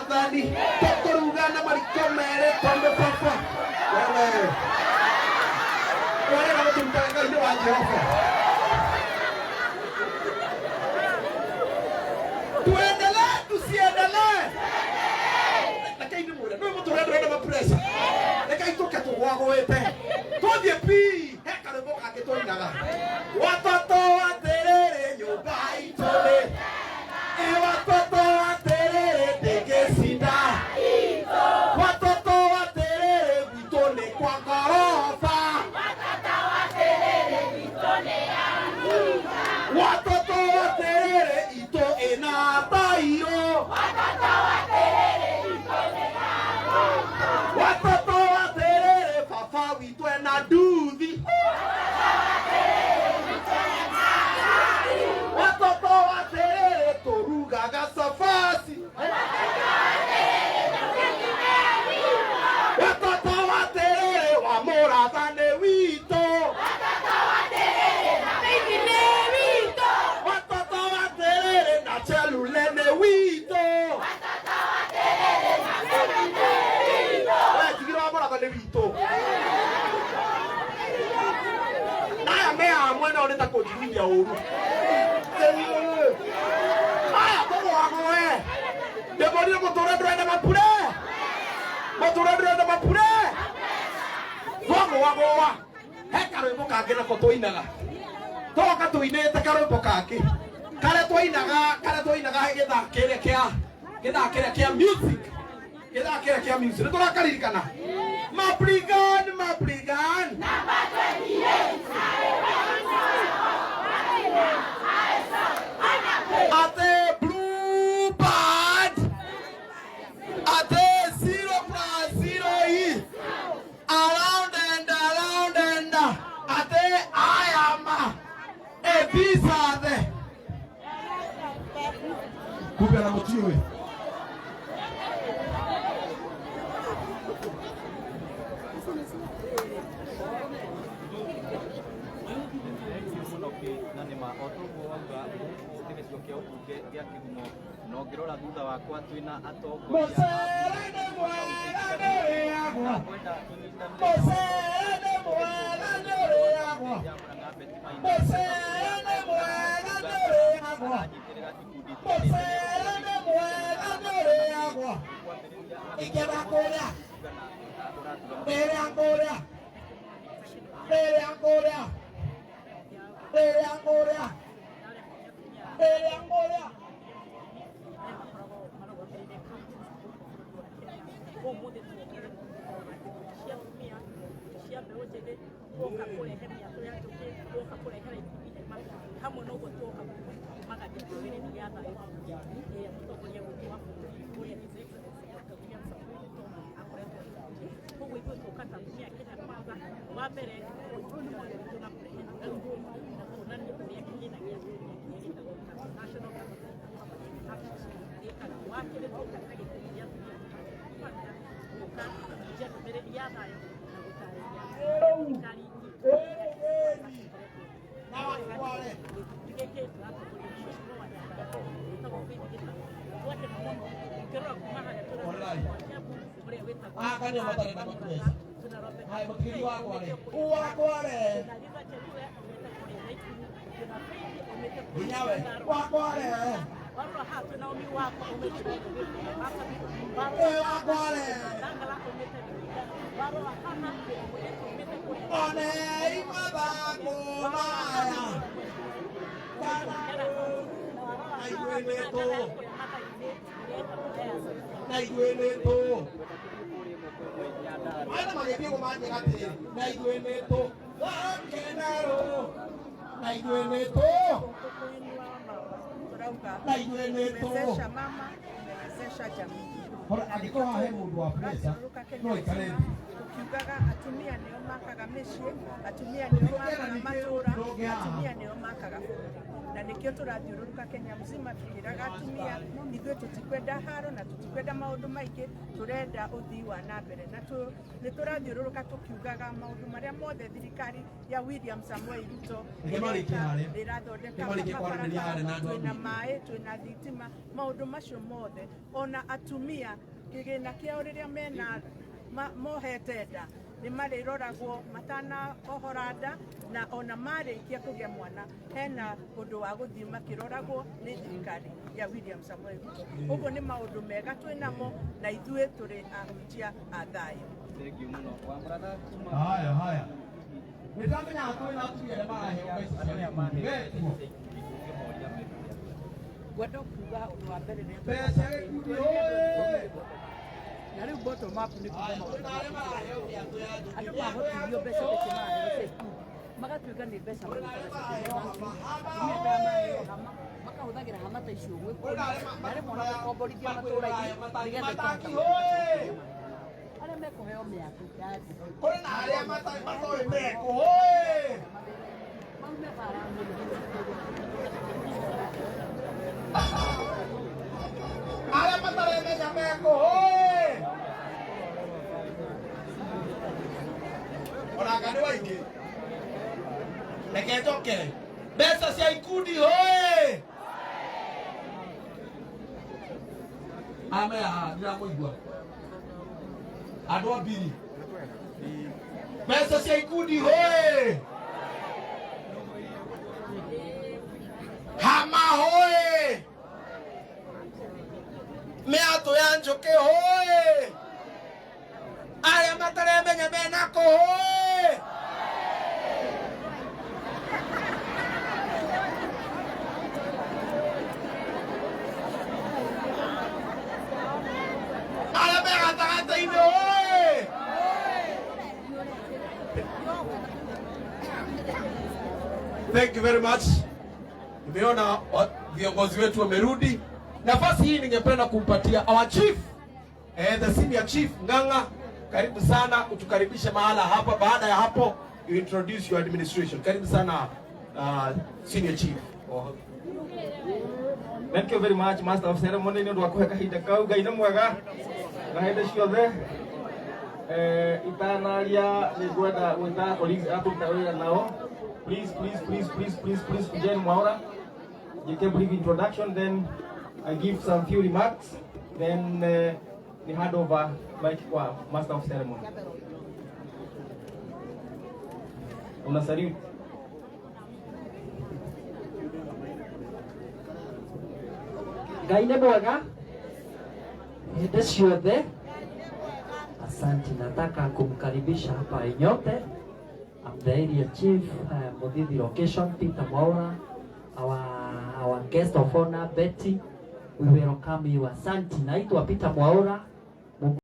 mwathani tukurugana mariko mere tondu papa wewe na mtumtanga ndio wa Jehova tuendelee tusiendelee lakini ndio muturendo na pressure lakini tukatugwagwete tuthie pi hekare boka kitoinaga watoto waterere nyumba itole watoto waterere degesinda watoto waterere vitone kwa gorofa watoto waterere ito ena tairo watoto waterere fafa wito ena duthi watoto waterere torugaga safasi watoto waterere wamorathane wito watoto waterere na chelulene wito tigiro wamorathane wito naya mea mwena oneta kujirudia uru aya kogo wagoe deboni muturendrende mapure wago wagoa hekaro imukange na kotoinaga toka tuinete karo imukange kare twainaga githakire kia music niturakarikana mabrigan number 28 ate blue band ate 0+0 around and ate I am a visa there kupia na mutiwe nanima otomo wanga utegesio kia uke gia kigumo no ngirora thutha wakwa twina atongoria Mosere mwela yagwa Mosere mwela yagwa Mosere mwela yagwa Ikeba korea Bere angorea Imewezesha mama, imewezesha jamii. Alikuwa hahe mundu wa presa no ikarendi ukiugaga atumia nio makaga mĩciĩ, atumia nio makaga matũra, atumia nio makaga bũrũri, na nĩ nikio turathiururuka Kenya mzima tukiraga atumia ithuĩ tutikwenda haro na tutikwenda maũndũ maingĩ, turenda ũthii wa na mbere na nĩ turathiururuka tukiugaga maũndũ marĩa mothe thirikari ya William Samuel Ruto ĩrathondeka, twĩna maĩ, twĩna thitima, maũndũ macio mothe. Ona atumia kĩgĩna kĩao rĩrĩa mena mohete nda nĩ marĩroragwo matana ohora nda, na ona marĩkia kũgĩa mwana hena ũndũ wa gũthiĩ makĩroragwo nĩ thirikari ya William Samuel Ruto. Ũguo nĩ maũndũ mega twĩnamo na ithuĩ tũrĩ ahunjia a thayũ. Haya nĩndamenya kwĩna atumia arĩa maraheo Gwenda kuuga ũndũ wa mbere mbeca gĩkundi oi. Na rĩu bottom up nĩ kuuga maũndũ andũ mahotithio mbeca icio maraheo magatuĩka nĩ mbeca makahũthagĩra hama ta icio gwĩkũria, na rĩmwe ona gũkomborithia matũũra-inĩ nĩgetha arĩa mekũheo mĩako ya thĩ. Kũrĩ na arĩa matoĩ meko maume bara arĩa mataremenya meko ona ngani waingĩ reke njoke mbeca cia ikundi amea ndiramũigua andũ a mbiri mbeca cia ikundi hama mĩatũ ya njũkĩ arĩa mataremenya menako arĩa me gatagatĩ-inĩ Thank you very much. Nimeona viongozi wetu wamerudi. Nafasi hii ningependa kumpatia our chief, the senior chief Ng'ang'a. Karibu sana utukaribishe mahala hapa. Baada ya hapo you introduce your administration. Karibu sana senior chief. Thank you very much Master of Ceremony nĩ ũndũ wa kũhe kahinda kau. Ngai nĩ mwega na hĩndĩ ciothe. Itanaria nĩ ngwenda gwĩta colleagues atũruta wĩra nao. Please Jen Mwaura, you can brief introduction, then I give some few remarks, then we hand over mic kwa Master of Ceremony. Una salute. Ngai nĩ mwega hĩndĩ ciothe. Asante, nataka kumkaribisha hapa nyote. I'm the area chief, Muthithi location, Peter Mwaura, our guest of honor Betty. We welcome you. Asante, naitwa Peter Mwaura.